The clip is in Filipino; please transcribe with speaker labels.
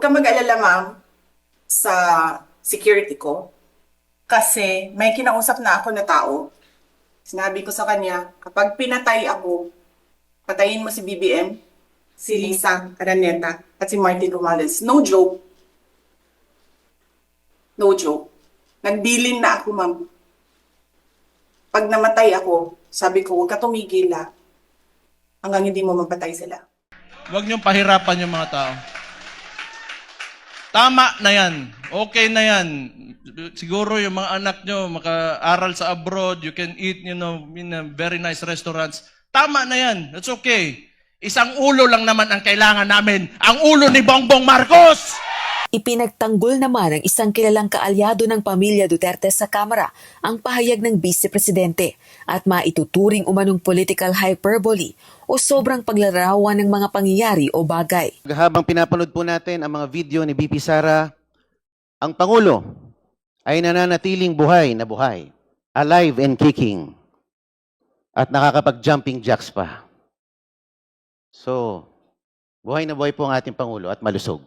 Speaker 1: Huwag kang mag-alala, ma'am, sa security ko. Kasi may kinausap na ako na tao. Sinabi ko sa kanya, kapag pinatay ako, patayin mo si BBM, si Lisa Araneta, at si Martin Romales. No joke. No joke. Nagbilin na ako, ma'am. Pag namatay ako, sabi ko, huwag ka tumigil hanggang hindi mo mapatay sila.
Speaker 2: Huwag niyong pahirapan yung mga tao. Tama na yan. Okay na yan. Siguro yung mga anak nyo maka-aral sa abroad, you can eat, in a very nice restaurants. Tama na yan. That's okay. Isang ulo lang naman ang kailangan namin. Ang ulo ni Bongbong Marcos!
Speaker 3: Ipinagtanggol naman ng isang kilalang kaalyado ng pamilya Duterte sa Kamara ang pahayag ng Vice Presidente at maituturing umanong political hyperbole o sobrang paglalarawan ng mga pangyayari o bagay.
Speaker 4: Habang pinapanood po natin ang mga video ni BP Sara, ang Pangulo ay nananatiling buhay na buhay, alive and kicking, at nakakapag-jumping jacks pa. So, buhay na buhay po ang ating Pangulo at malusog.